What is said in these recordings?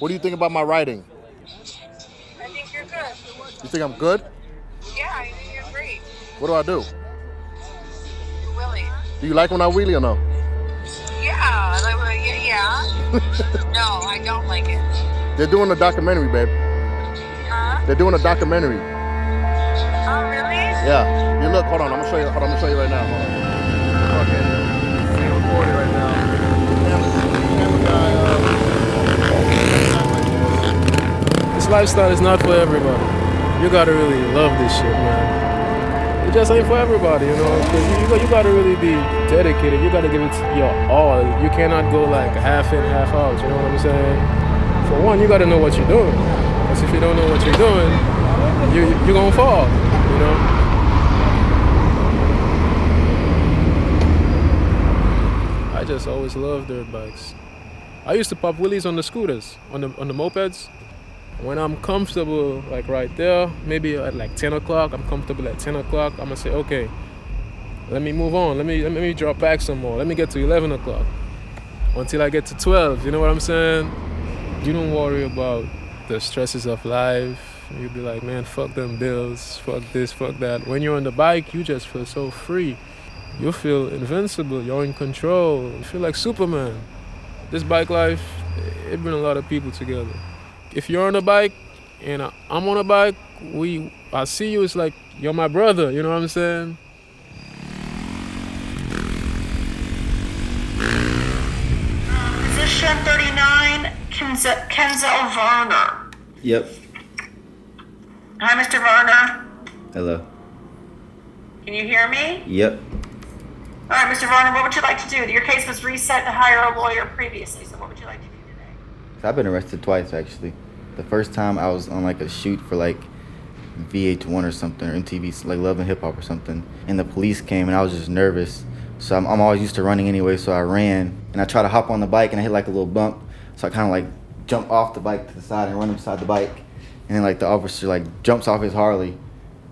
What do you think about my writing? I think you're good. You think I'm good? Yeah, I think you're great. What do I do? Willie. Do you like when I wheelie or no? Yeah, No, I don't like it. They're doing a documentary, babe. Huh? They're doing a documentary. Oh, really? Yeah. You look, hold on, I'm gonna show you. Hold on, I'm gonna show you right now. Hold on. Okay. Being recorded right now. This lifestyle is not for everybody. You gotta really love this shit, man. It just ain't for everybody, you know. Cause you gotta really be dedicated. You gotta give it your all. You cannot go like half in, half out. You know what I'm saying? For one, you gotta know what you're doing. Because if you don't know what you're doing, you're gonna fall. You know. I just always loved dirt bikes. I used to pop wheelies on the scooters, on the mopeds. When I'm comfortable, like right there, maybe at like 10 o'clock, I'm comfortable at 10 o'clock, I'm gonna say, okay, let me move on. Let me drop back some more. Let me get to 11 o'clock until I get to 12. You know what I'm saying? You don't worry about the stresses of life. You'll be like, man, fuck them bills, fuck this, fuck that. When you're on the bike, you just feel so free. You feel invincible. You're in control. You feel like Superman. This bike life, it brings a lot of people together. If you're on a bike and I'm on a bike, I see you, it's like you're my brother, you know what I'm saying? Position 39, Kenzel Varner. Yep. Hi, Mr. Varner. Hello. Can you hear me? Yep. All right, Mr. Varner, what would you like to do? Your case was reset to hire a lawyer previously, so what would you like to do today? I've been arrested twice, actually. The first time I was on like a shoot for like VH1 or something, or MTV, like Love and Hip Hop or something. And the police came and I was just nervous. So I'm always used to running anyway, so I ran. And I tried to hop on the bike and I hit like a little bump. So I kind of like jump off the bike to the side and run beside the bike. And then like the officer like jumps off his Harley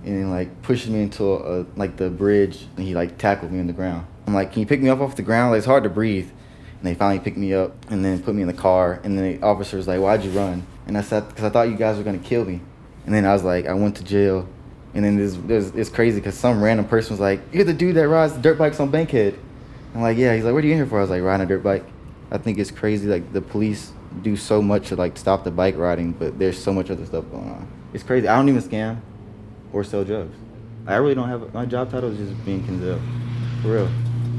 and then like pushes me into like the bridge, and he like tackled me on the ground. I'm like, can you pick me up off the ground? Like, it's hard to breathe. And they finally picked me up and then put me in the car. And then the officer was like, why'd you run? And I said, because I thought you guys were gonna kill me. And then I was like, I went to jail. And then it's crazy because some random person was like, you're the dude that rides dirt bikes on Bankhead. I'm like, yeah. He's like, what are you in here for? I was like, riding a dirt bike. I think it's crazy. Like, the police do so much to like stop the bike riding, but there's so much other stuff going on. It's crazy. I don't even scam or sell drugs. I really don't have, my job title is just being Kenzel. For real.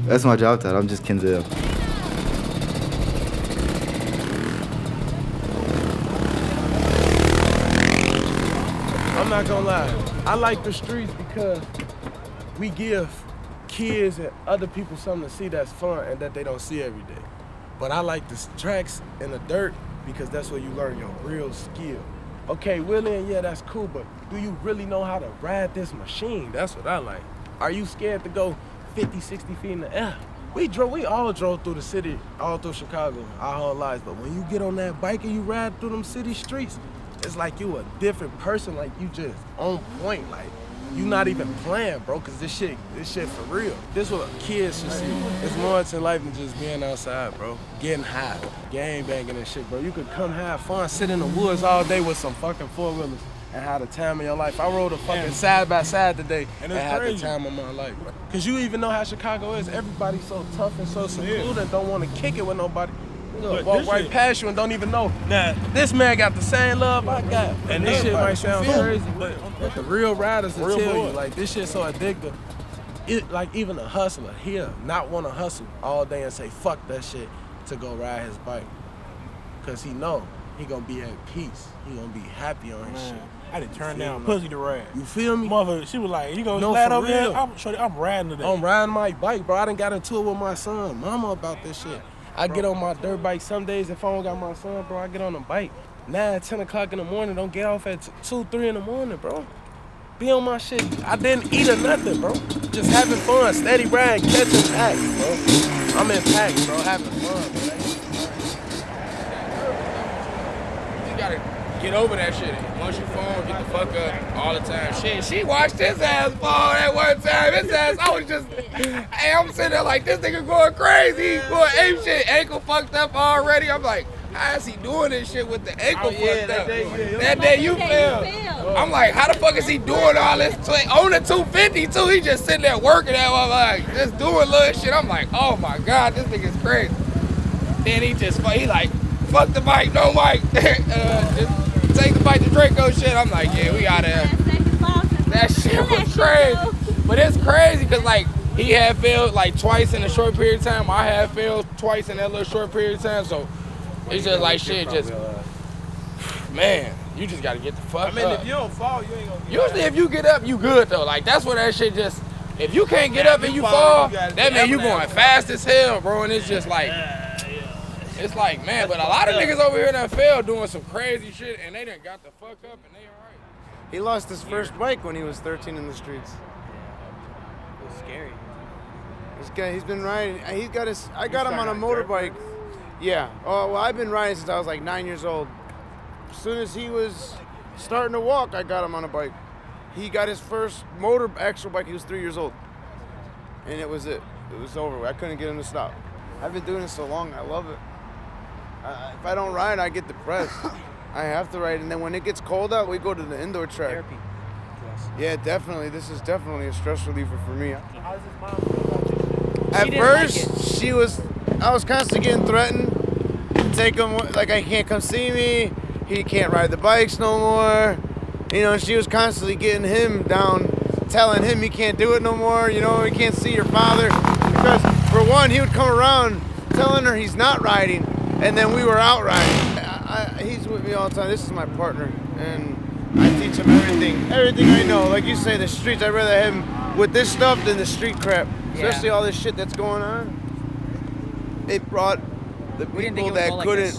That's my job title. I'm just Kenzel. I'm not gonna lie, I like the streets because we give kids and other people something to see that's fun and that they don't see every day. But I like the tracks and the dirt because that's where you learn your real skill. Okay, wheeling, yeah, that's cool, but do you really know how to ride this machine? That's what I like. Are you scared to go 50, 60 feet in the air? We all drove through the city, all through Chicago, our whole lives, but when you get on that bike and you ride through them city streets, it's like you a different person, like you just on point, like you not even playing, bro, cause this shit for real. This what kids should see. It's more to life than just being outside, bro. Getting high, gang banging and shit, bro. You could come have fun, sit in the woods all day with some fucking four-wheelers and have the time of your life. I rode a fucking side by side today and had the time of my life, bro. Cause you even know how Chicago is. Everybody's so tough and so secluded and don't want to kick it with nobody. Walk right past you and don't even know. Nah, this man got the same love I got. And this shit might sound crazy, but the real riders will tell you, like, this shit so addictive. Like, even a hustler, he'll not want to hustle all day and say, fuck that shit, to go ride his bike. Because he know he gonna be at peace. He gonna be happy on his shit. I done turned down pussy to ride. You feel me? Mother, she was like, you gonna slide over there? I'm riding today. I'm riding my bike, bro. I done got into it with my son, mama, about this shit. I get on my dirt bike some days. If I don't got my son, bro, I get on the bike 9, 10 o'clock in the morning. Don't get off at 2, 3 in the morning, bro. Be on my shit. I didn't eat or nothing, bro. Just having fun, steady riding, catching packs, bro. I'm in packs, bro, having fun, bro. You gotta get over that shit. Once you fall, get the fuck up all the time. Shit, she watched his ass fall that one time. His ass, I was just, hey, I'm sitting there like, this nigga going crazy. Going ape shit, ankle fucked up already. I'm like, how is he doing this shit with the ankle fucked up? That day you fell. I'm like, how the fuck is he doing all this? On the 250 too, he just sitting there working at one, like, just doing little shit. I'm like, oh my God, this nigga's crazy. Then he like, fuck the bike, no mic. Just take the bike to Draco shit. I'm like, yeah, we out there. That shit was crazy. But it's crazy because like, he had failed like twice in a short period of time. I had failed twice in that little short period of time. So it's just like shit, just, man, you just gotta get the fuck up. I mean, if you don't fall, you ain't gonna get Usually if you get up, you good though. Like that's what that shit just, if you can't get up and you fall, that means you going fast as hell, bro. And it's just like, it's like, man, but a lot of niggas over here that failed doing some crazy shit and they done got the fuck up and they all right. He lost his first bike when he was 13 in the streets. It was scary. This guy, he's been riding. I got him on a motorbike. Yeah. Oh, well, I've been riding since I was like 9 years old. As soon as he was starting to walk, I got him on a bike. He got his first actual bike. He was 3 years old, and it was it. It was over. I couldn't get him to stop. I've been doing this so long. I love it. If I don't ride, I get depressed. I have to ride, and then when it gets cold out, we go to the indoor track. Therapy. Yeah, definitely. This is definitely a stress reliever for me. How does his mom feel about this? At first, I was constantly getting threatened to take him, like I can't come see me, he can't ride the bikes no more. You know, she was constantly getting him down, telling him he can't do it no more, you know, he can't see your father. Because for one, he would come around telling her he's not riding, and then we were out riding. He's with me all the time. This is my partner, and I teach him everything I know. Like you say, the streets, I'd rather have him with this stuff than the street crap. Especially all this shit that's going on. It brought the people that couldn't,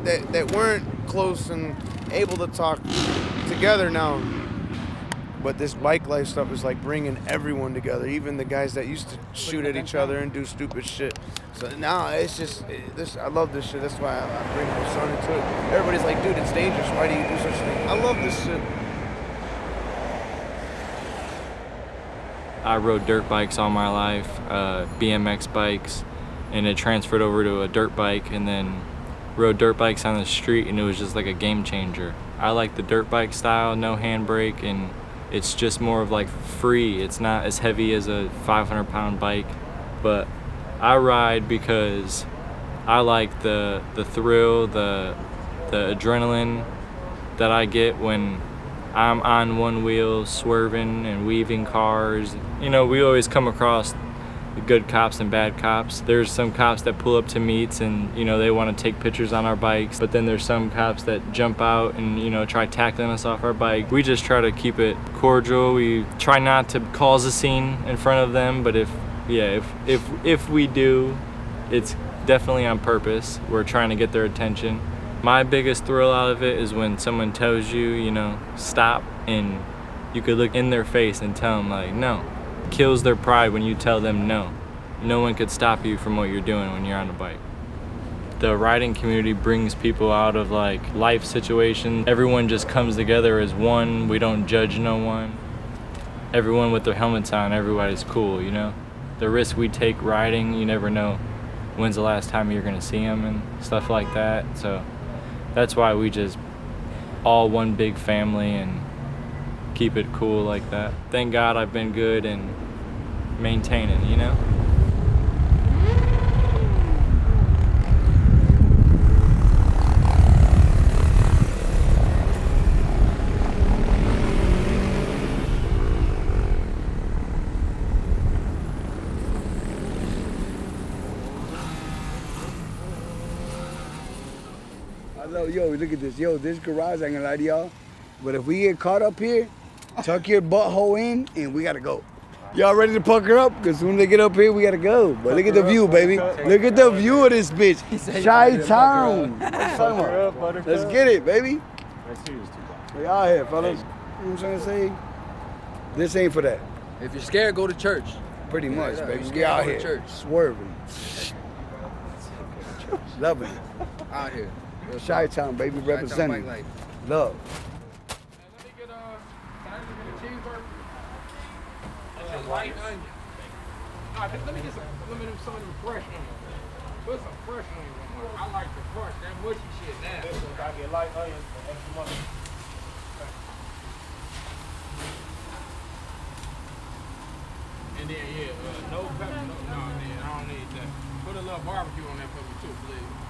that weren't close and able to talk together now. But this bike life stuff is like bringing everyone together, even the guys that used to shoot at each other and do stupid shit. So now it's just, I love this shit. That's why I bring my son into it. Everybody's like, dude, it's dangerous. Why do you do such a thing? I love this shit. I rode dirt bikes all my life, BMX bikes, and it transferred over to a dirt bike, and then rode dirt bikes on the street, and it was just like a game changer. I like the dirt bike style, no handbrake, and it's just more of like free. It's not as heavy as a 500-pound bike, but I ride because I like the thrill, the adrenaline that I get when I'm on one wheel swerving and weaving cars. You know, we always come across the good cops and bad cops. There's some cops that pull up to meets and, you know, they want to take pictures on our bikes, but then there's some cops that jump out and, you know, try tackling us off our bike. We just try to keep it cordial. We try not to cause a scene in front of them, but if we do, it's definitely on purpose. We're trying to get their attention. My biggest thrill out of it is when someone tells you, you know, stop, and you could look in their face and tell them, like, no. Kills their pride when you tell them no. No one could stop you from what you're doing when you're on a bike. The riding community brings people out of like life situations. Everyone just comes together as one. We don't judge no one. Everyone with their helmets on, everybody's cool, you know? The risk we take riding, you never know when's the last time you're gonna see them and stuff like that. So that's why we just all one big family and keep it cool like that. Thank God I've been good and maintaining, you know? Yo, look at this. Yo, this garage, I ain't gonna lie to y'all, but if we get caught up here, tuck your butthole in and we gotta go. Y'all ready to pucker up? Because when they get up here, we gotta go. But look at the view, baby. Look at the view of this bitch. Chi-town. Let's get it, baby. We out here, fellas. You know what I'm trying to say? This ain't for that. If you're scared, go to church. Pretty much, Yeah, baby. yeah. We out Go to here. church. Swerving. Loving it. Out here. Chi-town, baby, representing. Love. Let me get can I just get a cheeseburger? Light onion. Let me get some of them fresh onions. Put some fresh onions on mine. I like the fresh, that mushy shit now. This one, I get light onions and extra money. And then, yeah, no pepper, no, man, I don't need that. Put a little barbecue on that for me too, please.